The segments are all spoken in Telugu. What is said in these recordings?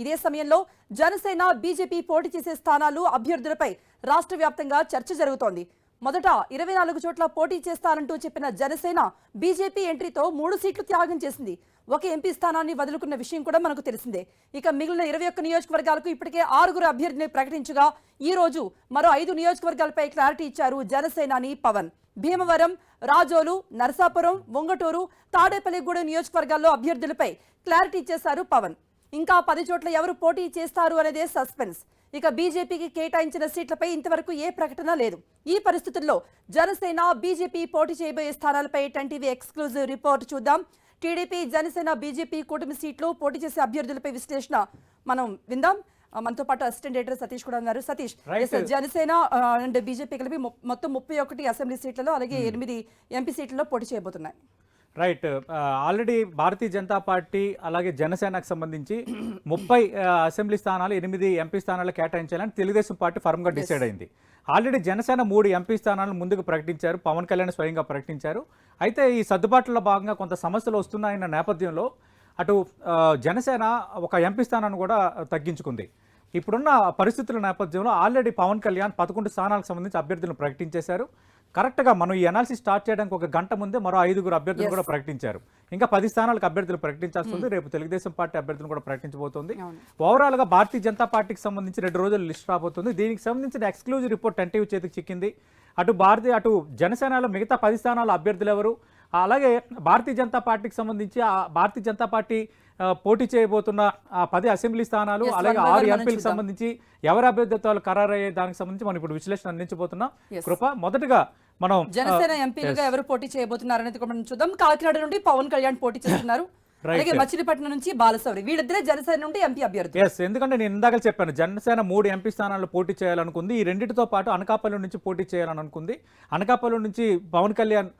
ఇదే సమయంలో జనసేన బీజేపీ పోటీ చేసే స్థానాలు అభ్యర్థులపై రాష్ట్ర వ్యాప్తంగా చర్చ జరుగుతోంది. మొదట 24 చోట్ల పోటీ చేస్తానంటూ చెప్పిన జనసేన బీజేపీ ఎంట్రీతో 3 సీట్లు త్యాగం చేసింది. ఒక ఎంపీ స్థానాన్ని వదులుకున్న విషయం కూడా మనకు తెలిసిందే. ఇక మిగిలిన 21 నియోజకవర్గాలకు ఇప్పటికే 6 అభ్యర్థిని ప్రకటించగా ఈ రోజు మరో 5 నియోజకవర్గాలపై క్లారిటీ ఇచ్చారు జనసేనాని పవన్. భీమవరం, రాజోలు, నరసాపురం, ముంగటూరు, తాడేపల్లిగూడెం నియోజకవర్గాల్లో అభ్యర్థులపై క్లారిటీ ఇచ్చేశారు పవన్. ఇంకా 10 చోట్ల ఎవరు పోటీ చేస్తారు అనేదే సస్పెన్స్. ఇక బీజేపీకి కేటాయించిన సీట్లపై ఇంతవరకు ఏ ప్రకటన లేదు. ఈ పరిస్థితుల్లో జనసేన బీజేపీ పోటీ చేయబోయే స్థానాలపై 10 ఎక్స్క్లూజివ్ రిపోర్ట్ చూద్దాం. టీడీపీ, జనసేన, బీజేపీ కూటమి సీట్లు, పోటీ చేసే అభ్యర్థులపై విశ్లేషణ మనం విందాం. మనతో పాటు అసిస్టెంట్ ఎడిటర్ సతీష్ కూడా ఉన్నారు. సతీష్, జనసేన అండ్ బీజేపీ కలిపి మొత్తం 31 అసెంబ్లీ సీట్లలో అలాగే 8 ఎంపీ సీట్లలో పోటీ చేయబోతున్నాయి. Right. Already Bharatiya Janata party అలాగే జనసేనకు సంబంధించి 30 అసెంబ్లీ స్థానాలు, 8 ఎంపీ స్థానాలు కేటాయించాలని తెలుగుదేశం పార్టీ ఫర్మ్గా డిసైడ్ అయింది. ఆల్రెడీ జనసేన 3 ఎంపీ స్థానాలను ముందుకు ప్రకటించారు, పవన్ కళ్యాణ్ స్వయంగా ప్రకటించారు. అయితే ఈ సర్దుబాట్లలో భాగంగా కొంత సమస్యలు వస్తున్నాయన్న నేపథ్యంలో అటు జనసేన ఒక ఎంపీ స్థానాన్ని కూడా తగ్గించుకుంది. ఇప్పుడున్న పరిస్థితుల నేపథ్యంలో ఆల్రెడీ పవన్ కళ్యాణ్ 11 స్థానాలకు సంబంధించి అభ్యర్థులను ప్రకటించేశారు. కరెక్ట్గా మనం ఈ అనాలిసిస్ స్టార్ట్ చేయడానికి ఒక గంట ముందే మరో 5 అభ్యర్థులు కూడా ప్రకటించారు. ఇంకా 10 స్థానాలకు అభ్యర్థులు ప్రకటించాల్సి ఉంది. రేపు తెలుగుదేశం పార్టీ అభ్యర్థులను కూడా ప్రకటించబోతోంది. ఓవరాల్గా భారతీయ జనతా పార్టీకి సంబంధించి 2 రోజులు లిస్ట్ రాబోతుంది. దీనికి సంబంధించిన ఎక్స్క్లూజివ్ రిపోర్ట్ ఎన్టీవీ చేతికి చిక్కింది. అటు జనసేనలో మిగతా 10 స్థానాల అభ్యర్థులు ఎవరు, అలాగే భారతీయ జనతా పార్టీకి సంబంధించి భారతీయ జనతా పార్టీ పోటీ చేయబోతున్న 10 అసెంబ్లీ స్థానాలు అలాగే 6 ఎంపీలకు సంబంధించి ఎవరి అభ్యర్థిత్వాలు ఖరారయ్యే దానికి సంబంధించి మనం ఇప్పుడు విశ్లేషణ అందించబోతున్నాం. కృప, మొదటగా మనం జనసేన ఎంపీలుగా ఎవరు పోటీ చేయబోతున్నారు అనేది కూడా మనం చూద్దాం. కాకినాడ నుండి పవన్ కళ్యాణ్ పోటీ చేస్తున్నారు. అలాగే మచిలీపట్నం నుంచి బాలశౌరి, వీళ్ళిద్దరే జనసేన నుండి ఎంపీ అభ్యర్థి. ఎందుకంటే నేను ఇందాక చెప్పాను, జనసేన 3 ఎంపీ స్థానాల్లో పోటీ చేయాలనుకుంది. ఈ రెండింటితో పాటు అనకాపల్లి నుంచి పోటీ చేయాలని అనుకుంది. అనకాపల్లి నుంచి పవన్ కళ్యాణ్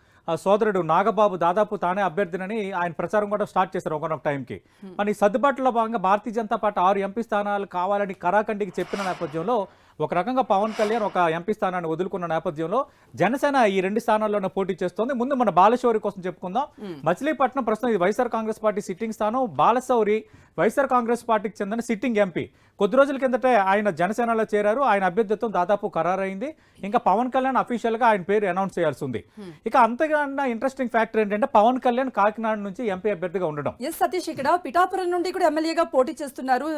సోదరుడు నాగబాబు దాదాపు తానే అభ్యర్థినని ఆయన ప్రచారం కూడా స్టార్ట్ చేశారు ఒకనొక టైంకి. మన ఈ సర్దుబాటులో భాగంగా భారతీయ జనతా పార్టీ 6 ఎంపీ స్థానాలు కావాలని కరాఖండికి చెప్పిన నేపథ్యంలో ఒక రకంగా పవన్ కళ్యాణ్ ఒక ఎంపీ స్థానాన్ని వదులుకున్న నేపథ్యంలో జనసేన ఈ 2 స్థానాల్లోనే పోటీ చేస్తోంది. ముందు మన బాలశౌరి కోసం చెప్పుకుందాం. మచిలీపట్నం ప్రస్తుతం ఇది వైఎస్ఆర్ కాంగ్రెస్ పార్టీ సిట్టింగ్ స్థానం. బాలశౌరి వైఎస్ఆర్ కాంగ్రెస్ పార్టీకి చెందిన సిట్టింగ్ ఎంపీ. కొద్ది రోజుల కిందటే ఆయన జనసేనలో చేరారు. ఆయన అభ్యర్థిత్వం దాదాపు ఖరారైంది. ఇంకా పవన్ కళ్యాణ్ అఫీషియల్ గా ఆయన పేరు అనౌన్స్ చేయాల్సి ఉంది. ఇక అంతకన్నా ఇంట్రెస్టింగ్ ఫ్యాక్టర్ ఏంటంటే పవన్ కళ్యాణ్ కాకినాడ నుంచి ఎంపీ అభ్యర్థిగా ఉండడం. సతీష్, ఇక్కడ పిఠాపురం నుండి కూడా ఎమ్మెల్యేగా పోటీ చేస్తున్నారు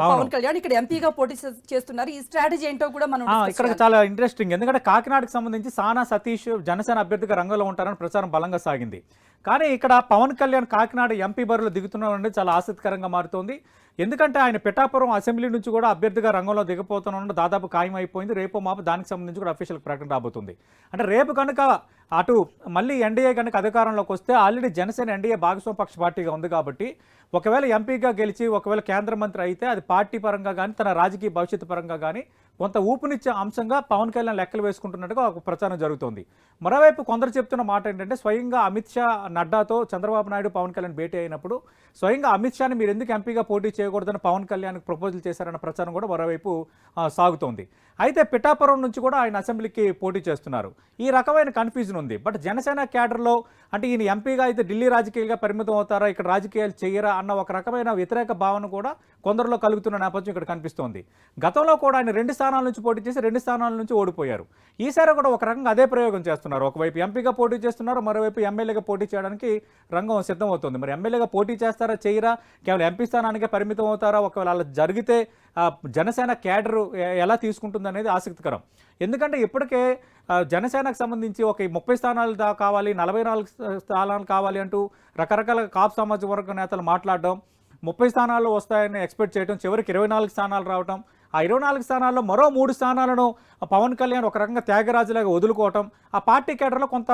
పవన్ కళ్యాణ్, ఇక్కడ ఎంపీగా పోటీ చేస్తున్నారు. ఈ స్ట్రాటజీ ఏంటో కూడా మనం ఇక్కడ చాలా ఇంట్రెస్టింగ్. ఎందుకంటే కాకినాడకు సంబంధించి సానా సతీష్ జనసేన అభ్యర్థిగా రంగంలో ఉంటారని ప్రచారం బలంగా సాగింది. కానీ ఇక్కడ పవన్ కళ్యాణ్ కాకినాడ ఎంపీ బరిలో దిగుతున్నాడు అనేది చాలా ఆసక్తికరంగా మారుతోంది. ఎందుకంటే ఆయన పిఠాపురం అసెంబ్లీ నుంచి కూడా అభ్యర్థిగా రంగంలో దిగపోతున్న దాదాపు ఖాయం అయిపోయింది. రేపు మాపు దానికి సంబంధించి కూడా అఫీషియల్ ప్రకటన రాబోతుంది. అంటే రేపు కనుక అటు మళ్ళీ ఎన్డీఏ కనుక అధికారంలోకి వస్తే ఆల్రెడీ జనసేన ఎన్డీఏ భాగస్వామ్య పక్ష పార్టీగా ఉంది కాబట్టి ఒకవేళ ఎంపీగా గెలిచి ఒకవేళ కేంద్ర మంత్రి అయితే అది పార్టీ పరంగా కానీ తన రాజకీయ భవిష్యత్తు పరంగా కానీ కొంత ఊపునిచ్చే అంశంగా పవన్ కళ్యాణ్ లెక్కలు వేసుకుంటున్నట్టుగా ఒక ప్రచారం జరుగుతోంది. మరోవైపు కొందరు చెప్తున్న మాట ఏంటంటే స్వయంగా అమిత్ షా, నడ్డాతో చంద్రబాబు నాయుడు పవన్ కళ్యాణ్ భేటీ అయినప్పుడు స్వయంగా అమిత్ షాని మీరు ఎందుకు ఎంపీగా పోటీ చేయకూడదని పవన్ కళ్యాణ్కి ప్రపోజల్ చేశారన్న ప్రచారం కూడా మరోవైపు సాగుతోంది. అయితే పిఠాపురం నుంచి కూడా ఆయన అసెంబ్లీకి పోటీ చేస్తున్నారు. ఈ రకమైన కన్ఫ్యూజన్ ఉంది. బట్ జనసేన క్యాడర్లో అంటే ఈయన ఎంపీగా అయితే ఢిల్లీ రాజకీయాలుగా పరిమితం అవుతారా, ఇక్కడ రాజకీయాలు చేయరా అన్న ఒక రకమైన వ్యతిరేక భావన కూడా కొందరిలో కలుగుతున్న నేపథ్యం ఇక్కడ కనిపిస్తోంది. గతంలో కూడా ఆయన 2 స్థానాల నుంచి పోటీ చేసి 2 స్థానాల నుంచి ఓడిపోయారు. ఈసారి కూడా ఒక రకంగా అదే ప్రయోగం చేస్తున్నారు. ఒకవైపు ఎంపీగా పోటీ చేస్తున్నారు, మరోవైపు ఎమ్మెల్యేగా పోటీ చేయడానికి రంగం సిద్ధమవుతుంది. మరి ఎమ్మెల్యేగా పోటీ చేస్తారా, చేయరా, కేవలం ఎంపీ స్థానానికే పరిమితం అవుతారా, ఒకవేళ అలా జరిగితే జనసేన క్యాడర్ ఎలా తీసుకుంటుంది అనేది ఆసక్తికరం. ఎందుకంటే ఇప్పటికే జనసేనకు సంబంధించి ఒక 30 స్థానాలు కావాలి, 44 స్థానాలు కావాలి అంటూ రకరకాల కాపు సామాజిక వర్గ నేతలు మాట్లాడడం, 30 స్థానాలు వస్తాయని ఎక్స్పెక్ట్ చేయడం, చివరికి 24 స్థానాలు రావడం, ఆ 24 స్థానాల్లో మరో 3 స్థానాలను పవన్ కళ్యాణ్ ఒక రకంగా త్యాగరాజులాగా వదులుకోవటం ఆ పార్టీ కేడర్లో కొంత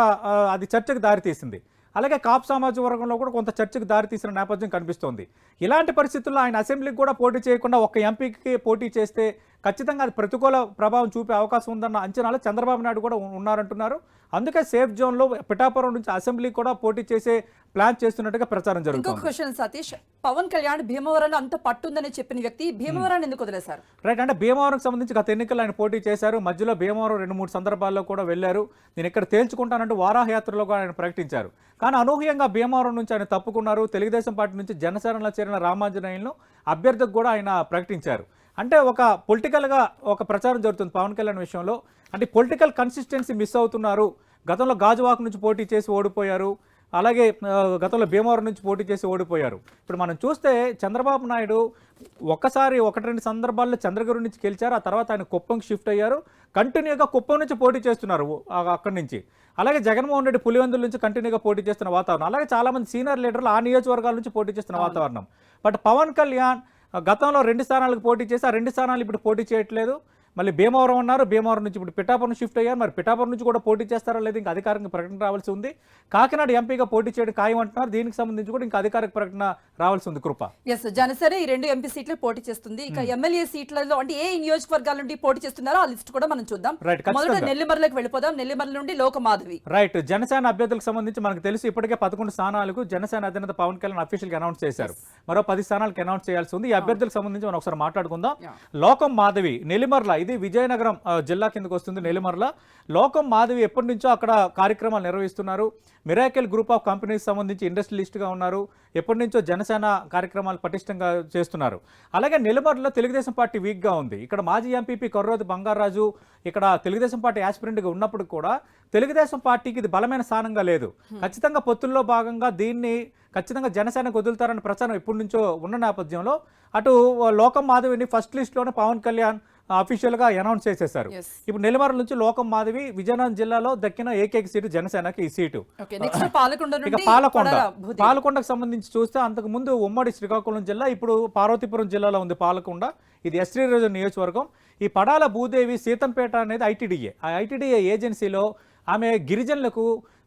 అది చర్చకు దారితీసింది. అలాగే కాపు సామాజిక వర్గంలో కూడా కొంత చర్చకు దారితీసిన నేపథ్యం కనిపిస్తోంది. ఇలాంటి పరిస్థితుల్లో ఆయన అసెంబ్లీకి కూడా పోటీ చేయకుండా ఒక ఎంపీకి పోటీ చేస్తే ఖచ్చితంగా అది ప్రతికూల ప్రభావం చూపే అవకాశం ఉందన్న అంచనాలు చంద్రబాబు నాయుడు కూడా ఉన్నారంటున్నారు. అందుకే సేఫ్ జోన్లో పిఠాపురం నుంచి అసెంబ్లీ కూడా పోటీ చేసే ప్లాన్ చేస్తున్నట్టుగా ప్రచారం ఇంకొక జరుగుతుంది. క్వశ్చన్ సతీష్, పవన్ కళ్యాణ్ భీమవరంలో అంత పట్టుందని చెప్పిన వ్యక్తి భీమవరాన్ని ఎందుకు వదిలేశారు? రైట్, అంటే భీమవరంకి సంబంధించి గత ఎన్నికల్లో ఆయన పోటీ చేశారు. మధ్యలో భీమవరం 2-3 సందర్భాల్లో కూడా వెళ్ళారు. నేను ఇక్కడ తేల్చుకుంటానంటూ వారాహ యాత్రలో కూడా ఆయన ప్రకటించారు. కానీ అనూహ్యంగా భీమవరం నుంచి ఆయన తప్పుకున్నారు. తెలుగుదేశం పార్టీ నుంచి జనసేనలో చేరిన రామాంజనేయులను అభ్యర్థికి కూడా ఆయన ప్రకటించారు. అంటే ఒక పొలిటికల్గా ఒక ప్రచారం జరుగుతుంది పవన్ కళ్యాణ్ విషయంలో. అంటే పొలిటికల్ కన్సిస్టెన్సీ మిస్ అవుతున్నారు. గతంలో గాజువాక నుంచి పోటీ చేసి ఓడిపోయారు. అలాగే గతంలో భీమవరం నుంచి పోటీ చేసి ఓడిపోయారు. ఇప్పుడు మనం చూస్తే చంద్రబాబు నాయుడు ఒక్కసారి 1-2 సందర్భాల్లో చంద్రగిరి నుంచి గెలిచారు. ఆ తర్వాత ఆయన కుప్పంకి షిఫ్ట్ అయ్యారు. కంటిన్యూగా కుప్పం నుంచి పోటీ చేస్తున్నారు అక్కడి నుంచి. అలాగే జగన్మోహన్ రెడ్డి పులివెందుల నుంచి కంటిన్యూగా పోటీ చేస్తున్న వాతావరణం. అలాగే చాలామంది సీనియర్ లీడర్లు ఆ నియోజకవర్గాల నుంచి పోటీ చేస్తున్న వాతావరణం. బట్ పవన్ కళ్యాణ్ గతంలో 2 స్థానాలకు పోటీ చేసి ఆ 2 స్థానాలు ఇప్పుడు పోటీ చేయట్లేదు. మళ్ళీ భీమవరం అన్నారు, భీమవరం నుంచి ఇప్పుడు పిఠాపురం షిఫ్ట్ అయ్యారు. మరి పిఠాపురం నుంచి కూడా పోటీ చేస్తారో లేదు ఇంకా అధికారిక ప్రకటన రావాల్సి ఉంది. కాకినాడ ఎంపీగా పోటీ చేయడం ఖాయం అంటున్నారు. దీనికి సంబంధించి కూడా ఇంకా అధికారిక ప్రకటన రావాల్సి ఉంది. కృప ఎస్, జనసేన ఈ 2 ఎంపీ సీట్లు పోటీ చేస్తుంది. ఇక ఎమ్మెల్యే సీట్లలో అంటే ఏ నియోజకవర్గాల నుండి పోటీ చేస్తున్నారో ఆ లిస్ట్ కూడా మనం చూద్దాం. రైట్, మొదట నెల్లిమర్లకు వెళ్ళిపోదాం. నెల్లిమర్ల నుండి లోకమాధవి. రైట్, జనసేన అభ్యర్థులకు సంబంధించి మనకు తెలుసు ఇప్పటికే 11 స్థానాలకు జనసేన అధినేత పవన్ కళ్యాణ్ అఫీషియల్గా అనౌన్స్ చేశారు. మరో 10 స్థానాలకు అనౌన్స్ చేయాల్సి ఉంది. ఈ అభ్యర్థులకు సంబంధించి మనం ఒకసారి మాట్లాడుకుందాం. లోకం మాధవి నెల్లిమర్ల, ఇది విజయనగరం జిల్లా కిందకు వస్తుంది. నెల్లిమర్ల లోకం మాధవి ఎప్పటి నుంచో అక్కడ కార్యక్రమాలు నిర్వహిస్తున్నారు. మిరాకిల్ గ్రూప్ ఆఫ్ కంపెనీస్ సంబంధించి ఇండస్ట్రియలిస్ట్గా ఉన్నారు. ఎప్పటి నుంచో జనసేన కార్యక్రమాలు పటిష్టంగా చేస్తున్నారు. అలాగే నెల్లిమర్లలో తెలుగుదేశం పార్టీ వీక్గా ఉంది. ఇక్కడ మాజీ ఎంపీపీ కొర్రోజు బంగారాజు ఇక్కడ తెలుగుదేశం పార్టీ యాస్పిరెంట్గా ఉన్నప్పుడు కూడా తెలుగుదేశం పార్టీకి ఇది బలమైన స్థానంగా లేదు. ఖచ్చితంగా పొత్తుల్లో భాగంగా దీన్ని ఖచ్చితంగా జనసేనకు వదులుతారన్న ప్రచారం ఎప్పటి నుంచో ఉన్న నేపథ్యంలో అటు లోకం మాధవిని ఫస్ట్ లిస్ట్లోనే పవన్ కళ్యాణ్ అఫీషియల్గా అనౌన్స్ చేసేశారు. ఇప్పుడు నెల్లిమర్ల నుంచి లోకం మాధవి విజయనగరం జిల్లాలో దక్కిన ఏకైక సీటు జనసేనకి ఈ సీటు. ఇక పాలకొండకు సంబంధించి చూస్తే అంతకు ముందు ఉమ్మడి శ్రీకాకుళం జిల్లా, ఇప్పుడు పార్వతీపురం జిల్లాలో ఉంది పాలకొండ. ఇది ఎస్టీ రీజన్ నియోజకవర్గం. ఈ పడాల భూదేవి సీతంపేట అనేది ఐటీడీఏ. ఆ ఐటీడీఏ ఏజెన్సీలో ఆమె గిరిజనులకు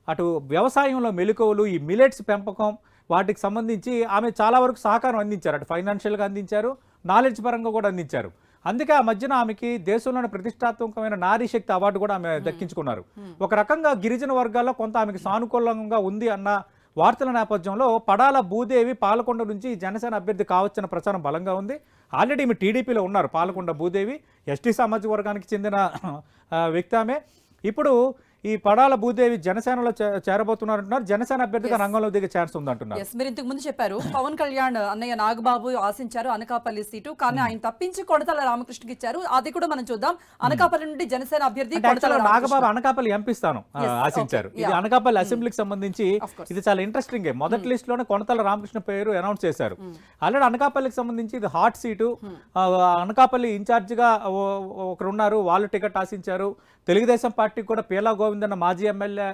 అటు వ్యవసాయంలో మెలకువలు, ఈ మిలెట్స్ పెంపకం వాటికి సంబంధించి ఆమె చాలా వరకు సహకారం అందించారు. అటు ఫైనాన్షియల్గా అందించారు, నాలెడ్జ్ పరంగా కూడా అందించారు. అందుకే ఆ మధ్యన ఆమెకి దేశంలోని ప్రతిష్టాత్మకమైన నారీ శక్తి అవార్డు కూడా ఆమె దక్కించుకున్నారు. ఒక రకంగా గిరిజన వర్గాల్లో కొంత ఆమెకి సానుకూలంగా ఉంది అన్న వార్తల నేపథ్యంలో పడాల భూదేవి పాలకొండ నుంచి జనసేన అభ్యర్థి కావచ్చన్న ప్రచారం బలంగా ఉంది. ఆల్రెడీ ఈమె టీడీపీలో ఉన్నారు. పాలకొండ భూదేవి ఎస్టీ సామాజిక వర్గానికి చెందిన వ్యక్తి ఆమె. ఇప్పుడు ఈ పడాల భూదేవి జనసేనలో చేరబోతున్నారంటున్నారు. జనసేన అభ్యర్థిగా రంగంలో దిగే ఛాన్స్ ఉందంటున్నారు. మీరు ఇంతకు ముందు చెప్పారు పవన్ కళ్యాణ్ అన్నయ్య నాగబాబు ఆశించారు అనకాపల్లి సీటు, కానీ ఆయన తప్పించి కొడతల రామకృష్ణకి ఇచ్చారు. అది కూడా మనం చూద్దాం. అనకాపల్లి నుండి జనసేన అభ్యర్థి నాగబాబు అనకాపల్లి ఎంపీ స్థానం ఆశించారు. ఇది అనకాపల్లి అసెంబ్లీకి సంబంధించి ఇది చాలా ఇంట్రెస్టింగ్. మొదటి లిస్ట్ లోనే కొనతల రామకృష్ణ పేరు అనౌన్స్ చేశారు. ఆల్రెడీ అనకాపల్లికి సంబంధించి ఇది హాట్ సీటు. అనకాపల్లి ఇన్ఛార్జ్ గా ఒకరు ఉన్నారు, వాళ్ళు టికెట్ ఆశించారు. తెలుగుదేశం పార్టీకి కూడా పీలా గోవిందన్న మాజీ ఎమ్మెల్యే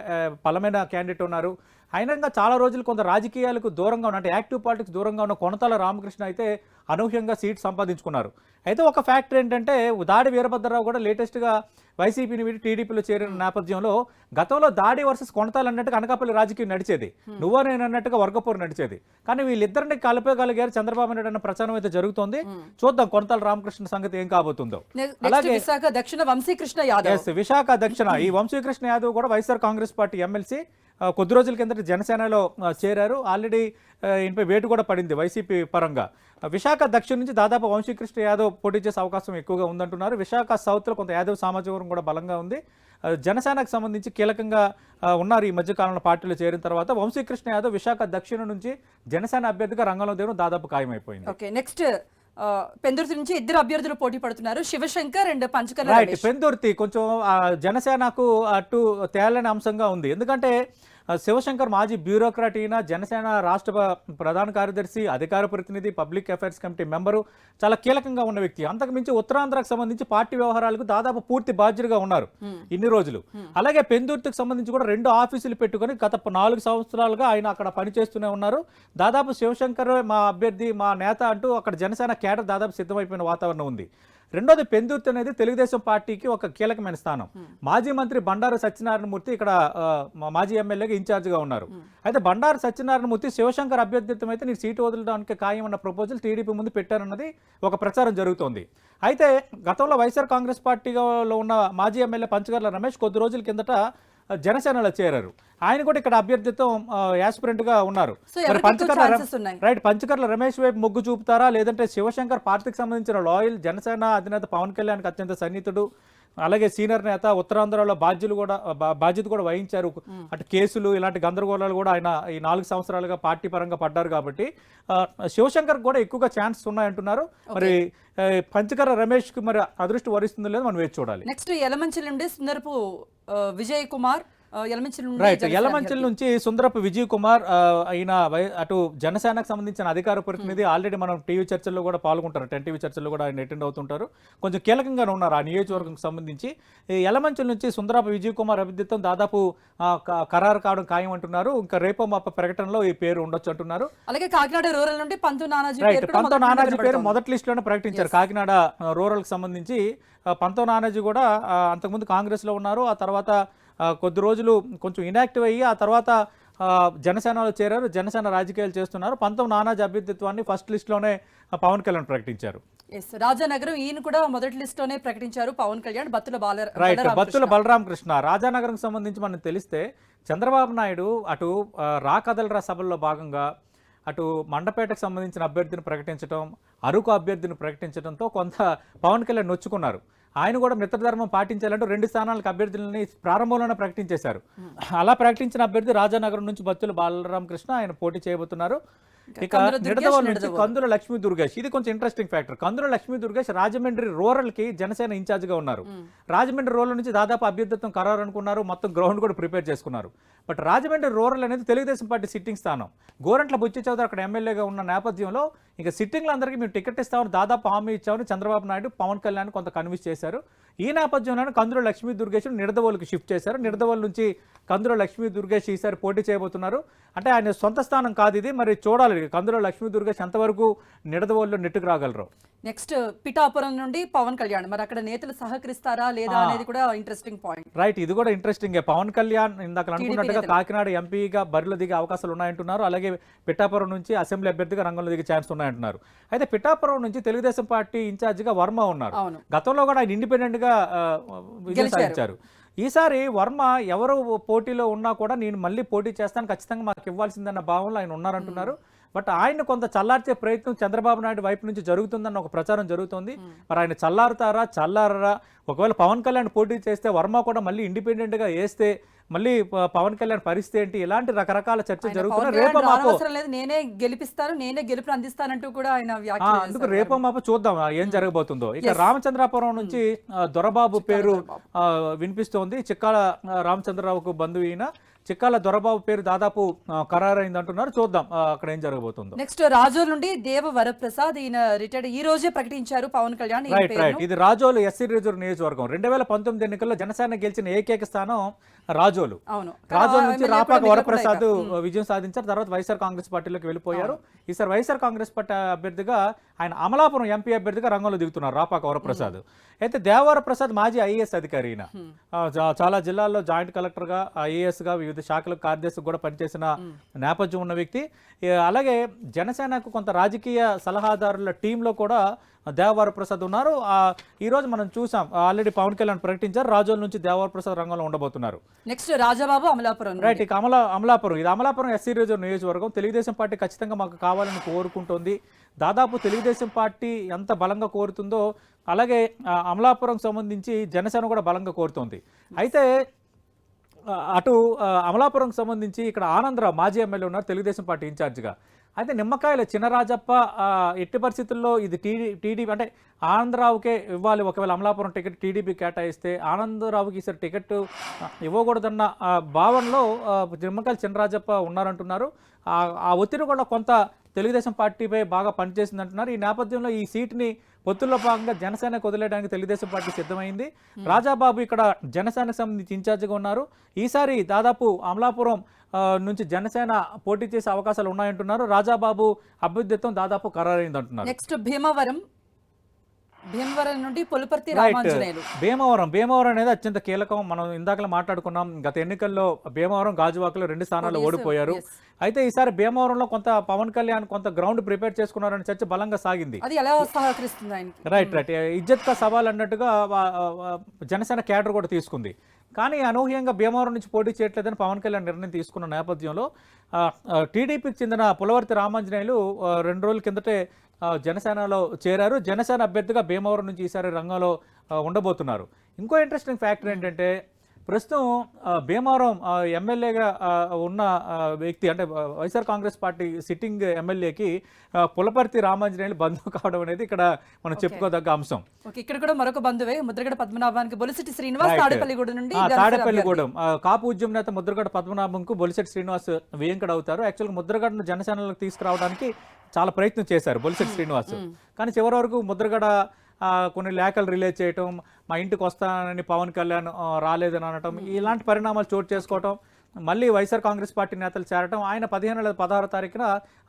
బలమైన క్యాండిడేట్ ఉన్నారు. అయినా చాలా రోజులు కొంత రాజకీయాలకు దూరంగా ఉన్న, అంటే యాక్టివ్ పాలిటిక్స్ దూరంగా ఉన్న కొనతల రామకృష్ణ అయితే అనూహ్యంగా సీట్ సంపాదించుకున్నారు. అయితే ఒక ఫ్యాక్టర్ ఏంటంటే దాడి వీరభద్రరావు కూడా లేటెస్ట్గా వైసీపీని వీడి టీడీపీలో చేరిన నేపథ్యంలో గతంలో దాడి వర్సెస్ కొనతాలు అన్నట్టుగా అనకాపల్లి రాజకీయం నడిచేది, నువ్వో నేను అన్నట్టుగా వర్గపోరు నడిచేది. కానీ వీళ్ళిద్దరిని కలిపేయగలిగారు చంద్రబాబు నాయుడు అన్న ప్రచారం అయితే జరుగుతోంది. చూద్దాం కొనతాల రామకృష్ణ సంగతి ఏం కాబోతుందో. అలాగే విశాఖ దక్షిణ వంశీకృష్ణ యాదవ్, విశాఖ దక్షిణ ఈ వంశీకృష్ణ యాదవ్ కూడా వైఎస్ఆర్ కాంగ్రెస్ పార్టీ ఎమ్మెల్సీ కొద్ది రోజుల కిందట జనసేనలో చేరారు. ఆల్రెడీ ఈయనపై వేటు కూడా పడింది వైసీపీ పరంగా. విశాఖ దక్షిణ నుంచి దాదాపు వంశీకృష్ణ యాదవ్ పోటీ చేసే అవకాశం ఎక్కువగా ఉందంటున్నారు. విశాఖ సౌత్లో కొంత యాదవ్ సామాజిక వర్గం కూడా బలంగా ఉంది. జనసేనకు సంబంధించి కీలకంగా ఉన్నారు ఈ మధ్యకాలంలో పార్టీలో చేరిన తర్వాత. వంశీకృష్ణ యాదవ్ విశాఖ దక్షిణ నుంచి జనసేన అభ్యర్థిగా రంగంలో దిగడం దాదాపు ఖాయమైపోయింది. ఓకే, నెక్స్ట్ పెందుర్తి నుంచి ఇద్దరు అభ్యర్థులు పోటీ పడుతున్నారు, శివశంకర్ అండ్ పంచకర్ల. పెందుర్తి కొంచెం జనసేనకు అటు తేలని అంశంగా ఉంది. ఎందుకంటే శివశంకర్ మాజీ బ్యూరోక్రాట్, ఈయన జనసేన రాష్ట్ర ప్రధాన కార్యదర్శి, అధికార ప్రతినిధి, పబ్లిక్ అఫైర్స్ కమిటీ మెంబరు, చాలా కీలకంగా ఉన్న వ్యక్తి. అంతకుమించి ఉత్తరాంధ్రకు సంబంధించి పార్టీ వ్యవహారాలకు దాదాపు పూర్తి బాధ్యులుగా ఉన్నారు ఇన్ని రోజులు. అలాగే పెందుర్తికి సంబంధించి కూడా 2 ఆఫీసులు పెట్టుకొని గత 4 సంవత్సరాలుగా ఆయన అక్కడ పనిచేస్తూనే ఉన్నారు. దాదాపు శివశంకర్ మా అభ్యర్థి, మా నేత అంటూ అక్కడ జనసేన కేడర్ దాదాపు సిద్ధమైపోయిన వాతావరణం ఉంది. రెండోది పెందుర్తి అనేది తెలుగుదేశం పార్టీకి ఒక కీలకమైన స్థానం. మాజీ మంత్రి బండారు సత్యనారాయణమూర్తి ఇక్కడ మాజీ ఎమ్మెల్యేగా ఇన్ఛార్జ్గా ఉన్నారు. అయితే బండారు సత్యనారాయణమూర్తి శివశంకర్ అభ్యర్థిత్వం అయితే నీకు సీటు వదలడానికి ఖాయం అన్న ప్రపోజల్ టీడీపీ ముందు పెట్టారన్నది ఒక ప్రచారం జరుగుతోంది. అయితే గతంలో వైఎస్ఆర్ కాంగ్రెస్ పార్టీలో ఉన్న మాజీ ఎమ్మెల్యే పంచకర్ల రమేష్ కొద్ది రోజుల కిందట జనసేనలో చేరారు. ఆయన కూడా ఇక్కడ అభ్యర్థిత్వం యాస్పిరెంట్ గా ఉన్నారు. సో మరి ఎవరికి ఎక్కువ chances ఉన్నాయి? రైట్, పంచకర్ల రమేష్ వైపు మొగ్గు చూపుతారా, లేదంటే శివశంకర్ పార్టీకి సంబంధించిన లాయల్ జనసేన అధినేత పవన్ కళ్యాణ్కి అత్యంత సన్నిహితుడు, అలాగే సీనియర్ నేత, ఉత్తరాంధ్రలో బాధ్యత కూడా వహించారు. అటు కేసులు ఇలాంటి గందరగోళాలు కూడా ఆయన ఈ 4 సంవత్సరాలుగా పార్టీ పరంగా పడ్డారు కాబట్టి శివశంకర్ కూడా ఎక్కువగా ఛాన్సెస్ ఉన్నాయంటున్నారు. మరి పంచకర్ల రమేష్ కి మరి అదృష్టం వరిస్తుందో లేదో మనం వేచి చూడాలి. నెక్స్ట్ యలమంచిలి నుండి సుందరపు విజయ్ కుమార్, రైట్, యలమంచిలి నుంచి సుందరపు విజయ్ కుమార్ ఆయన అటు జనసేనకు సంబంధించిన అధికార ప్రతినిధి. ఆల్రెడీ మనం టీవీ చర్చల్లో కూడా పాల్గొంటారు, 10 టీవీ చర్చల్లో కూడా ఆయన అటెండ్ అవుతుంటారు. కొంచెం కీలకంగానే ఉన్నారు ఆ నియోజకవర్గం సంబంధించి. యలమంచిలి నుంచి సుందరపు విజయ్ కుమార్ అభ్యర్థిత్వం దాదాపు ఖరారు కావడం ఖాయం అంటున్నారు. ఇంకా రేపో మాప ప్రకటనలో ఈ పేరు ఉండొచ్చు అంటున్నారు. అలాగే కాకినాడ రూరల్ నుండి పంతు నానాజీ పేరు మొదటి లిస్ట్ లోనే ప్రకటించారు. కాకినాడ రూరల్ కి సంబంధించి పంతో నానాజీ కూడా అంతకుముందు కాంగ్రెస్ లో ఉన్నారు. ఆ తర్వాత కొద్ది రోజులు కొంచెం ఇనాక్టివ్ అయ్యి ఆ తర్వాత జనసేనలో చేరారు. జనసేన రాజకీయాలు చేస్తున్నారు. పంతం నానాజీ అభ్యర్థిత్వాన్ని ఫస్ట్ లిస్ట్లోనే పవన్ కళ్యాణ్ ప్రకటించారు. రాజానగరం ఈయన కూడా మొదటి లిస్ట్లోనే ప్రకటించారు పవన్ కళ్యాణ్. బత్తుల బలరామకృష్ణ. రాజానగరం సంబంధించి మనకు తెలిస్తే చంద్రబాబు నాయుడు అటు రా కదలరా సభల్లో భాగంగా అటు మండపేటకు సంబంధించిన అభ్యర్థిని ప్రకటించడం, అరకు అభ్యర్థిని ప్రకటించడంతో కొంత పవన్ కళ్యాణ్ నొచ్చుకున్నారు. ఆయన కూడా మిత్రధర్మం పాటించాలంటూ 2 స్థానాలకు అభ్యర్థులని ప్రారంభంలోనే ప్రకటించేశారు. అలా ప్రకటించిన అభ్యర్థి రాజానగరం నుంచి బత్తుల బాలరామకృష్ణ ఆయన పోటీ చేయబోతున్నారు. ఇక నిడదవోలు నుంచి కందుల లక్ష్మీ దుర్గేష్. ఇది కొంచెం ఇంట్రెస్టింగ్ ఫ్యాక్టర్. కందుల లక్ష్మీ దుర్గేష్ రాజమండ్రి రూరల్ కి జనసేన ఇన్ఛార్జ్ గా ఉన్నారు. రాజమండ్రి రూరల్ నుంచి దాదాపు అభ్యర్థిత్వం ఖరారు అనుకున్నారు. మొత్తం గ్రౌండ్ కూడా ప్రిపేర్ చేసుకున్నారు. బట్ రాజమండ్రి రూరల్ అనేది తెలుగుదేశం పార్టీ సిట్టింగ్ స్థానం. గోరంట్ల బుచ్చి చౌదరి అక్కడ ఎమ్మెల్యేగా ఉన్న నేపథ్యంలో ఇక సిట్టింగ్లందరికీ మేము టికెట్ ఇస్తామని దాదాపు హామీ ఇచ్చామని చంద్రబాబు నాయుడు పవన్ కళ్యాణ్ కొంత కన్విన్స్ చేశారు. ఈ నేపథ్యంలోనే కందుల లక్ష్మీ దుర్గేష్ నిడదవోలుకి షిఫ్ట్ చేశారు. నిడదవోలు నుంచి కందుల లక్ష్మీ దుర్గేష్ ఈసారి పోటీ చేయబోతున్నారు. అంటే ఆయన సొంత స్థానం కాదు ఇది. మరి చూడాలి కందుల లక్ష్మీ దుర్గేష్ ఎంతవరకు నిడదవోలులో నెట్టుకు రాగలరు. నెక్స్ట్ పిఠాపురం నుండి పవన్ కళ్యాణ్. మరి అక్కడ నేతలు సహకరిస్తారా లేదా అనేది కూడా ఇంట్రెస్టింగ్ పాయింట్. రైట్, ఇది కూడా ఇంట్రెస్టింగ్. పవన్ కళ్యాణ్ ఇందాక అనుకున్నట్టుగా కాకినాడ ఎంపీగా బరిలో దిగే అవకాశాలు ఉన్నాయంటున్నారు. అలాగే పిఠాపురం నుంచి అసెంబ్లీ అభ్యర్థిగా రంగంలో దిగే ఛాన్స్ ఉన్నాయంటున్నారు. అయితే పిఠాపురం నుంచి తెలుగుదేశం పార్టీ ఇన్ఛార్జిగా వర్మ ఉన్నారు. గతంలో కూడా ఆయన ఇండిపెండెంట్ గా విజయం సాధించారు. ఈసారి వర్మ ఎవరు పోటీలో ఉన్నా కూడా నేను మళ్ళీ పోటీ చేస్తాను, ఖచ్చితంగా మాకు ఇవ్వాల్సిందన్న భావంలో ఆయన ఉన్నారంటున్నారు. బట్ ఆయన కొంత చల్లార్చే ప్రయత్నం చంద్రబాబు నాయుడు వైపు నుంచి జరుగుతుందన్న ఒక ప్రచారం జరుగుతుంది. మరి ఆయన చల్లారరా? ఒకవేళ పవన్ కళ్యాణ్ పోటీ చేస్తే వర్మ కూడా మళ్ళీ ఇండిపెండెంట్ గా వేస్తే మళ్ళీ పవన్ కళ్యాణ్ పరిస్థితి ఏంటి, ఇలాంటి రకరకాల చర్చలు జరుగుతున్నాయి. నేనే గెలిపిస్తాను, నేనే గెలుపు అందిస్తానంటూ కూడా ఆయన అందుకు రేపో మాపో చూద్దాం ఏం జరగబోతుందో. ఇక రామచంద్రాపురం నుంచి దొరబాబు పేరు వినిపిస్తోంది. చిక్కాల రామచంద్రరావుకు బంధువు ఈయన. చిక్కాల దొరబాబు పేరు దాదాపు ఖరారైంది అంటున్నారు. చూద్దాం అక్కడ ఏం జరగబోతుందో. నెక్స్ట్ రాజోల్ నుండి దేవ వరప్రసాద్, ఈయన రిటైర్డ్ ఈ రోజే ప్రకటించారు పవన్ కళ్యాణ్. రైట్, ఇది రాజోలు ఎస్సీ రిజర్వ్ నియోజకవర్గం. 2019 ఎన్నికల్లో జనసేన గెలిచిన ఏకైక స్థానం రాజోలు. రాజోలు నుంచి రాపాక వరప్రసాద్ విజయం సాధించారు. తర్వాత వైఎస్ఆర్ కాంగ్రెస్ పార్టీలోకి వెళ్ళిపోయారు. ఈసారి వైఎస్ఆర్ కాంగ్రెస్ పార్టీ అభ్యర్థిగా ఆయన అమలాపురం ఎంపీ అభ్యర్థిగా రంగంలో దిగుతున్నారు రాపాక వరప్రసాద్. అయితే దేవరప్రసాద్ మాజీ ఐఏఎస్ అధికారి. ఈయన చాలా జిల్లాల్లో జాయింట్ కలెక్టర్ గా, ఐఏఎస్ గా, వివిధ శాఖలకు కార్యదర్శి కూడా పనిచేసిన నేపథ్యం ఉన్న వ్యక్తి. అలాగే జనసేనకు కొంత రాజకీయ సలహాదారుల టీంలో కూడా దేవరప్రసాద్ ఉన్నారు. ఈ రోజు మనం చూసాం, ఆల్రెడీ పవన్ కళ్యాణ్ ప్రకటించారు రాజోల్ నుంచి దేవరప్రసాద్ రంగంలో ఉండబోతున్నారు. నెక్స్ట్ రాజాబాబు అమలాపురం. రైట్, ఇక అమలాపురం ఇది అమలాపురం ఎస్సీ రిజర్వ్ నియోజకవర్గం. తెలుగుదేశం పార్టీ ఖచ్చితంగా మాకు కావాలని కోరుకుంటోంది. దాదాపు తెలుగుదేశం పార్టీ ఎంత బలంగా కోరుతుందో అలాగే అమలాపురం సంబంధించి జనసేన కూడా బలంగా కోరుతోంది. అయితే అటు అమలాపురం సంబంధించి ఇక్కడ ఆనందరావు మాజీ ఎమ్మెల్యే ఉన్నారు తెలుగుదేశం పార్టీ ఇన్ఛార్జిగా. అయితే నిమ్మకాయల చినరాజప్ప ఎట్టి పరిస్థితుల్లో ఇది టీడీపీ అంటే ఆనందరావుకే ఇవ్వాలి. ఒకవేళ అమలాపురం టికెట్ టీడీపీ కేటాయిస్తే ఆనందరావుకి ఈసారి టికెట్ ఇవ్వకూడదన్న భావనలో నిమ్మకాయల చినరాజప్ప ఉన్నారంటున్నారు. ఆ ఒత్తిడి కూడా కొంత తెలుగుదేశం పార్టీపై బాగా పనిచేసింది అంటున్నారు. ఈ నేపథ్యంలో ఈ సీట్ని పొత్తుల్లో భాగంగా జనసేనకు వదిలేయడానికి తెలుగుదేశం పార్టీ సిద్ధమైంది. రాజాబాబు ఇక్కడ జనసేనకు సంబంధించి ఇన్ఛార్జిగా ఉన్నారు. ఈసారి దాదాపు అమలాపురం నుంచి జనసేన పోటీ చేసే అవకాశాలు ఉన్నాయంటున్నారు. రాజాబాబు అభ్యర్థిత్వం దాదాపు ఖరారైంది అంటున్నారు. నెక్స్ట్ భీమవరం నుండి పులపర్తి రామాంజనేయులు. భీమవరం అనేది అత్యంత కీలకం. మనం ఇందాకలా మాట్లాడుకున్నాం. గత ఎన్నికల్లో భీమవరం గాజువాకలో 2 స్థానాల్లో ఓడిపోయారు. అయితే ఈసారి భీమవరంలో కొంత పవన్ కళ్యాణ్ కొంత గ్రౌండ్ ప్రిపేర్ చేసుకున్నారని చర్చ బలంగా సాగింది. రైట్, ఇజ్జత్ కా సవాల్ అన్నట్టుగా జనసేన క్యాడర్ కూడా తీసుకుంది. కానీ అనూహ్యంగా భీమవరం నుంచి పోటీ చేయట్లేదని పవన్ కళ్యాణ్ నిర్ణయం తీసుకున్న నేపథ్యంలో టీడీపీకి చెందిన పులవర్తి రామాంజనేయులు 2 రోజుల కిందటే జనసేనలో చేరారు. జనసేన అభ్యర్థిగా భీమవరం నుంచి ఈసారి రంగంలో ఉండబోతున్నారు. ఇంకో ఇంట్రెస్టింగ్ ఫ్యాక్టర్ ఏంటంటే ప్రస్తుతం భీమవరం ఎమ్మెల్యేగా ఉన్న వ్యక్తి అంటే వైఎస్ఆర్ కాంగ్రెస్ పార్టీ సిట్టింగ్ ఎమ్మెల్యేకి పులపర్తి రామాంజనేయులు బంధువు కావడం అనేది ఇక్కడ మనం చెప్పుకోదగ్గ అంశం. ఇక్కడ కూడా మరొక బంధువే ముద్రగడ పద్మనాభానికి బొలిశెట్టి శ్రీనివాస్ తాడేపల్లిగూడెం నుండి తాడేపల్లిగూడెం కాపు ఉద్యమ నేత ముద్రగడ పద్మనాభంకు బొలిశెట్టి శ్రీనివాస్ వేంకడ అవుతారు. యాక్చువల్గా ముద్రగడను జనసేనలోకి తీసుకురావడానికి చాలా ప్రయత్నం చేశారు బొలిశెట్టి శ్రీనివాస్. కానీ చివరి వరకు ముద్రగడ కొన్ని లేఖలు రిలీజ్ చేయటం, మా ఇంటికి వస్తానని పవన్ కళ్యాణ్ రాలేదని అనటం, ఇలాంటి పరిణామాలు చోటు చేసుకోవటం, మళ్ళీ వైఎస్ఆర్ కాంగ్రెస్ పార్టీ నేతలు చేరటం, ఆయన 15 లేదా 16 తారీఖున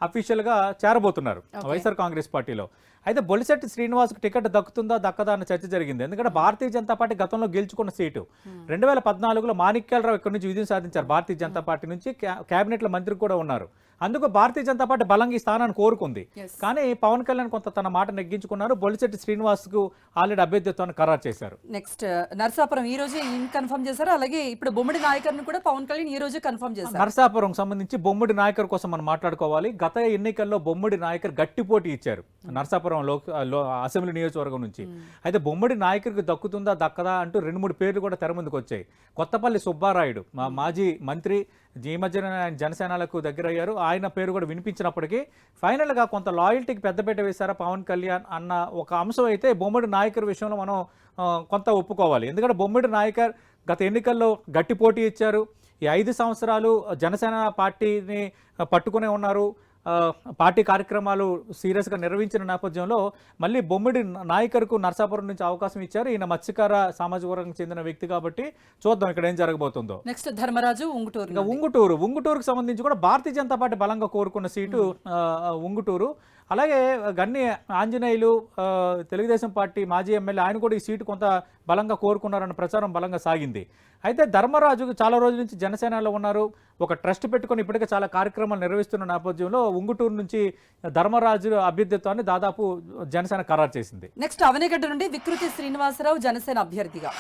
అఫీషియల్గా చేరబోతున్నారు వైఎస్ఆర్ కాంగ్రెస్ పార్టీలో. అయితే బొలిశెట్టి శ్రీనివాస్కి టికెట్ దక్కుతుందా దక్కదా అన్న చర్చ జరిగింది. ఎందుకంటే భారతీయ జనతా పార్టీ గతంలో గెలుచుకున్న సీటు 2014లో మాణిక్యాలరావు ఇక్కడ నుంచి విజయం సాధించారు భారతీయ జనతా పార్టీ నుంచి, క్యాబినెట్లో మంత్రి కూడా ఉన్నారు. అందుకు భారతీయ జనతా పార్టీ బలంగా ఈ స్థానాన్ని కోరుకుంది. కానీ పవన్ కళ్యాణ్ కొంత తన మాట నెగ్గించుకున్నారు. బొలిశెట్టి శ్రీనివాస్కు ఆల్రెడీ అభ్యర్థిత్వాన్ని ఖరారు చేశారు. నెక్స్ట్ నరసాపురం ఈ రోజు కన్ఫర్మ్ చేశారు. అలాగే ఇప్పుడు బొమ్మడి నాయకర్ని కూడా పవన్ కళ్యాణ్ ఈ రోజు కన్ఫర్మ్ చేశారు. నరసాపురం సంబంధించి బొమ్మడి నాయకర్ కోసం మనం మాట్లాడుకోవాలి. గత ఎన్నికల్లో బొమ్మడి నాయకర్ గట్టి పోటీ ఇచ్చారు నరసాపురం అసెంబ్లీ నియోజకవర్గం నుంచి. అయితే బొమ్మడి నాయకర్కి దక్కుతుందా దక్కదా అంటూ 2-3 పేర్లు కూడా తెర ముందుకు వచ్చాయి. కొత్తపల్లి సుబ్బారాయుడు మాజీ మంత్రి, ఈ మధ్యన ఆయన జనసేనలకు దగ్గర అయ్యారు. ఆయన పేరు కూడా వినిపించినప్పటికీ ఫైనల్గా కొంత లాయల్టీకి పెద్దపీట వేశారా పవన్ కళ్యాణ్ అన్న ఒక అంశం అయితే బొమ్మడి నాయకర్ విషయంలో మనం కొంత ఒప్పుకోవాలి. ఎందుకంటే బొమ్మడి నాయకర్ గత ఎన్నికల్లో గట్టి పోటీ ఇచ్చారు. ఈ 5 సంవత్సరాలు జనసేన పార్టీని పట్టుకునే ఉన్నారు. పార్టీ కార్యక్రమాలు సీరియస్గా నిర్వహించిన నేపథ్యంలో మళ్ళీ బొమ్మిడి నాయకర్కు నరసాపురం నుంచి అవకాశం ఇచ్చారు. ఈయన మత్స్యకార సామాజిక వర్గానికి చెందిన వ్యక్తి కాబట్టి చూద్దాం ఇక్కడ ఏం జరగబోతుందో. నెక్స్ట్ ధర్మరాజు ఉంగుటూరుకు సంబంధించి కూడా భారతీయ జనతా పార్టీ బలంగా కోరుకున్న సీటు ఉంగుటూరు. అలాగే గన్ని ఆంజనేయులు తెలుగుదేశం పార్టీ మాజీ ఎమ్మెల్యే, ఆయన కూడా ఈ సీటు కొంత బలంగా కోరుకున్నారన్న ప్రచారం బలంగా సాగింది. అయితే ధర్మరాజు చాలా రోజుల నుంచి జనసేనలో ఉన్నారు. ఒక ట్రస్ట్ పెట్టుకొని ఇప్పటికే చాలా కార్యక్రమాలు నిర్వహిస్తున్న నేపథ్యంలో ఉంగుటూరు నుంచి ధర్మరాజు అభ్యర్థిత్వాన్ని దాదాపు జనసేన ఖరారు చేసింది. నెక్స్ట్ అవనిగడ్డ నుండి వికృతి శ్రీనివాసరావు జనసేన అభ్యర్థిగా.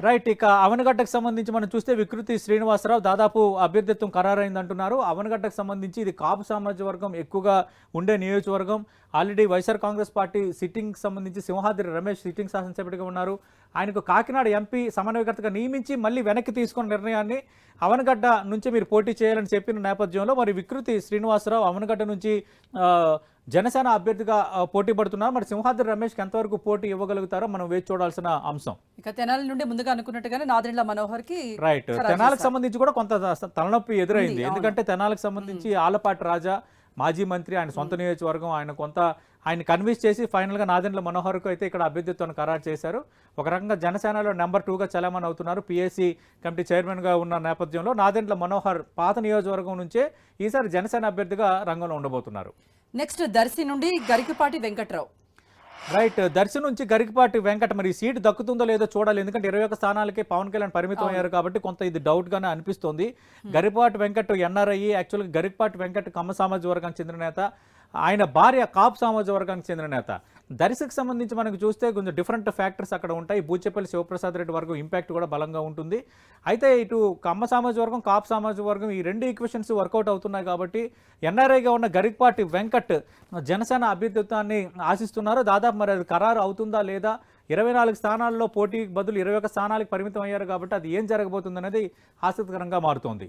రైట్, ఇక అవనగడ్డకు సంబంధించి మనం చూస్తే వికృతి శ్రీనివాసరావు దాదాపు అభ్యర్థిత్వం ఖరారైంది అంటున్నారు. అవనగడ్డకు సంబంధించి ఇది కాపు సామాజిక వర్గం ఎక్కువగా ఉండే నియోజకవర్గం. Already YSR Congress party sitting సంబంధించి సింహాద్రి రమేష్ సిట్టింగ్ శాసనసభ్యుడిగా ఉన్నారు. ఆయనకు కాకినాడ ఎంపీ సమన్వయకర్తగా నియమించి మళ్ళీ వెనక్కి తీసుకున్న నిర్ణయాన్ని అవనగడ్డ నుంచి మీరు పోటీ చేయాలని చెప్పిన నేపథ్యంలో మరి వికృతి శ్రీనివాసరావు అవనగడ్డ నుంచి జనసేన అభ్యర్థిగా పోటీ పడుతున్నారు. మరి సింహాద్రి రమేష్కి ఎంతవరకు పోటీ ఇవ్వగలుగుతారో మనం వేచి చూడాల్సిన అంశం. ఇక తెనాలి నుండి ముందుగా అనుకున్నట్టుగానే నాదెండ్ల మనోహర్కి రైట్, తెనాలకు సంబంధించి కూడా కొంత తలనొప్పి ఎదురైంది. ఎందుకంటే తెనాలకు సంబంధించి ఆలపాటి రాజా మాజీ మంత్రి, ఆయన సొంత నియోజకవర్గం, ఆయన కన్విన్స్ చేసి ఫైనల్గా నాదెండ్ల మనోహర్కు అయితే ఇక్కడ అభ్యర్థిత్వాన్ని ఖరారు చేశారు. ఒక రకంగా జనసేనలో నెంబర్ 2గా చలామణి అవుతున్నారు. పిఎస్సి కమిటీ చైర్మన్గా ఉన్న నేపథ్యంలో నాదెండ్ల మనోహర్ పాత నియోజకవర్గం నుంచే ఈసారి జనసేన అభ్యర్థిగా రంగంలో ఉండబోతున్నారు. నెక్స్ట్ దర్శి నుండి గరికపాటి వెంకట్రావు. రైట్, దర్శి నుంచి గరికపాటి వెంకట మరి సీటు దక్కుతుందో లేదో చూడాలి. ఎందుకంటే 21 స్థానాలకే పవన్ కళ్యాణ్ పరిమితం అయ్యారు కాబట్టి కొంత ఇది డౌట్గానే అనిపిస్తోంది. గరికపాటి వెంకట్ ఎన్ఆర్ఐ, యాక్చువల్గా గరికపాటి వెంకట్ కమ్మ సామాజిక వర్గానికి చెందిన నేత, ఆయన భార్య కాపు సామాజిక వర్గానికి చెందిన నేత. దర్శికి సంబంధించి మనకు చూస్తే కొంచెం డిఫరెంట్ ఫ్యాక్టర్స్ అక్కడ ఉంటాయి. బూచేపల్లి శివప్రసాద్ రెడ్డి వర్గం ఇంపాక్ట్ కూడా బలంగా ఉంటుంది. అయితే ఇటు కమ్మ సామాజిక వర్గం, కాపు సామాజిక వర్గం ఈ 2 ఈక్వేషన్స్ వర్కౌట్ అవుతున్నాయి కాబట్టి ఎన్ఆర్ఐగా ఉన్న గరికపాటి వెంకట్ జనసేన అభ్యర్థిత్వాన్ని ఆశిస్తున్నారు. దాదాపు మరి అది ఖరారు అవుతుందా లేదా, 24 స్థానాల్లో పోటీకి బదులు 21 స్థానాలకు పరిమితం అయ్యారు కాబట్టి అది ఏం జరగబోతుంది అనేది ఆసక్తికరంగా మారుతోంది.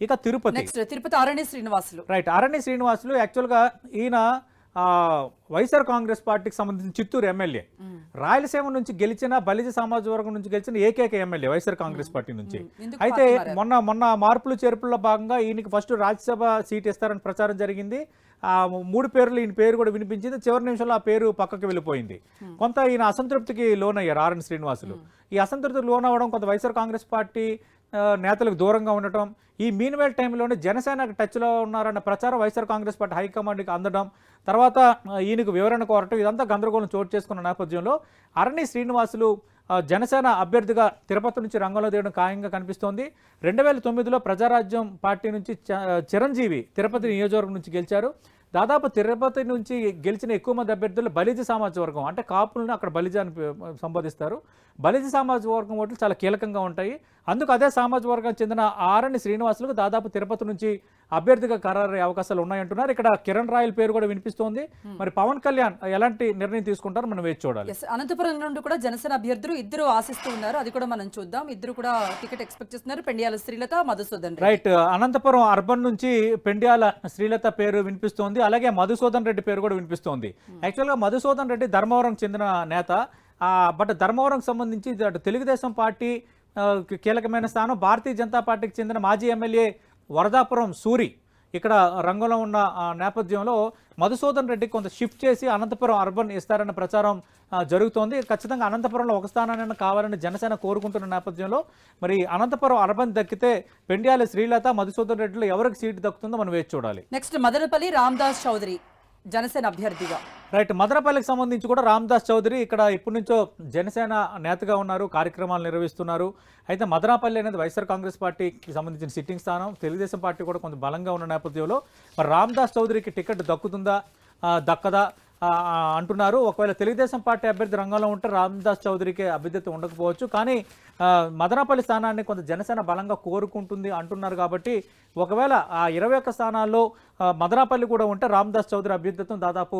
ఇక తిరుపతి అరణ్య శ్రీనివాసులు. రైట్, అరణ్య శ్రీనివాసులు యాక్చువల్గా ఈయన వైఎస్ఆర్ కాంగ్రెస్ పార్టీకి సంబంధించిన చిత్తూరు ఎమ్మెల్యే, రాయలసీమ నుంచి గెలిచిన బలిజ సామాజిక వర్గం నుంచి గెలిచిన ఏకైక ఎమ్మెల్యే వైఎస్ఆర్ కాంగ్రెస్ పార్టీ నుంచి. అయితే మొన్న మార్పులు చేర్పుల్లో భాగంగా ఈయనకి ఫస్ట్ రాజ్యసభ సీట్ ఇస్తారని ప్రచారం జరిగింది. 3 పేర్లు ఈయన పేరు కూడా వినిపించింది. చివరి నిమిషంలో ఆ పేరు పక్కకు వెళ్ళిపోయింది. కొంత ఈయన అసంతృప్తికి లోనయ్యారు అరణ్య శ్రీనివాసులు. ఈ అసంతృప్తికి లోనవ్వడం, కొంత వైఎస్ఆర్ కాంగ్రెస్ పార్టీ నేతలకు దూరంగా ఉండటం, ఈ మీన్వేల్ టైంలోనే జనసేన టచ్లో ఉన్నారన్న ప్రచారం వైఎస్ఆర్ కాంగ్రెస్ పార్టీ హైకమాండ్కి అందడం, తర్వాత ఈయనకు వివరణ కోరటం, ఇదంతా గందరగోళం చోటు చేసుకున్న నేపథ్యంలో అరణ్య శ్రీనివాసులు జనసేన అభ్యర్థిగా తిరుపతి నుంచి రంగంలో దిగడం ఖాయంగా కనిపిస్తోంది. 2009లో ప్రజారాజ్యం పార్టీ నుంచి చిరంజీవి తిరుపతి నియోజకవర్గం నుంచి గెలిచారు. దాదాపు తిరుపతి నుంచి గెలిచిన ఎక్కువ మంది అభ్యర్థులు బలిజ సామాజిక వర్గం, అంటే కాపులను అక్కడ బలిజ అని సంబోధిస్తారు. బలిజ సామాజిక వర్గం ఓట్లు చాలా కీలకంగా ఉంటాయి. అందుకు అదే సామాజిక వర్గానికి చెందిన ఆరణి శ్రీనివాసులకు దాదాపు తిరుపతి నుంచి అభ్యర్థిగా ఖరారయ్యే అవకాశాలు ఉన్నాయంటున్నారు. ఇక్కడ కిరణ్ రాయల్ పేరు కూడా వినిపిస్తోంది. మరి పవన్ కళ్యాణ్ ఎలాంటి నిర్ణయం తీసుకుంటారో మనం వేచి చూడాలి. Yes, అనంతపురం నుండి కూడా జనసేన అభ్యర్థులు ఇద్దరు ఆశిస్తూ ఉన్నారు, అది కూడా మనం చూద్దాం. ఇద్దరు కూడా టికెట్ ఎక్స్పెక్ట్ చేస్తున్నారు, పెండియాల శ్రీలత, మధుసూదన్ రెడ్డి. రైట్, అనంతపురం అర్బన్ నుంచి పెండ్యాల శ్రీలత పేరు వినిపిస్తోంది, అలాగే మధుసూదన్ రెడ్డి పేరు కూడా వినిపిస్తోంది. యాక్చువల్గా మధుసూదన్ రెడ్డి ధర్మవరం చెందిన నేత, బట్ ధర్మవరం సంబంధించి అటు తెలుగుదేశం పార్టీ కీలకమైన స్థానం, భారతీయ జనతా పార్టీకి చెందిన మాజీ ఎమ్మెల్యే వరదాపురం సూరి ఇక్కడ రంగంలో ఉన్న నేపథ్యంలో మధుసూదన్ రెడ్డి కొంత షిఫ్ట్ చేసి అనంతపురం అర్బన్ ఇస్తారన్న ప్రచారం జరుగుతోంది. ఖచ్చితంగా అనంతపురంలో ఒక స్థానాన్ని కావాలని జనసేన కోరుకుంటున్న నేపథ్యంలో మరి అనంతపురం అర్బన్ దక్కితే పెండ్యాల శ్రీలత, మధుసూదన్ రెడ్డిలో ఎవరికి సీటు దక్కుతుందో మనం వేచి చూడాలి. నెక్స్ట్ మదనపల్లి రామదాస్ చౌదరి జనసేన అభ్యర్థిగా. రైట్, మదనపల్లికి సంబంధించి కూడా రామదాస్ చౌదరి ఇక్కడ ఇప్పటి నుంచో జనసేన నేతగా ఉన్నారు, కార్యక్రమాలు నిర్వహిస్తున్నారు. అయితే మదనపల్లి అనేది వైఎస్ఆర్ కాంగ్రెస్ పార్టీకి సంబంధించిన సిట్టింగ్ స్థానం, తెలుగుదేశం పార్టీ కూడా కొంచెం బలంగా ఉన్న నేపథ్యంలో మరి రామదాస్ చౌదరికి టికెట్ దక్కుతుందా దక్కదా అంటున్నారు. ఒకవేళ తెలుగుదేశం పార్టీ అభ్యర్థి రంగంలో ఉంటే రామదాస్ చౌదరికి అభ్యర్థి ఉండకపోవచ్చు, కానీ మదనపల్లి స్థానాన్ని కొంత జనసేన బలంగా కోరుకుంటుంది అంటున్నారు. కాబట్టి ఒకవేళ ఆ 21 స్థానాల్లో మదనపల్లి కూడా ఉంటే రామదాస్ చౌదరి అభ్యర్థిత్వం దాదాపు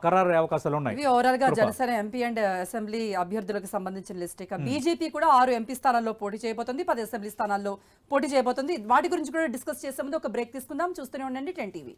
ఖరారయ్యే అవకాశాలు ఉన్నాయి. ఇవి ఓవరాల్ గా జనసేన ఎంపీ అండ్ అసెంబ్లీ అభ్యర్థులకు సంబంధించిన లిస్ట్. ఇక బీజేపీ కూడా 6 ఎంపీ స్థానాల్లో పోటీ చేయబోతుంది, 10 అసెంబ్లీ స్థానాల్లో పోటీ చేయబోతుంది. వాటి గురించి కూడా డిస్కస్ చేసే ముందు ఒక బ్రేక్ తీసుకుందాం. చూస్తూనే ఉండండి 10 TV.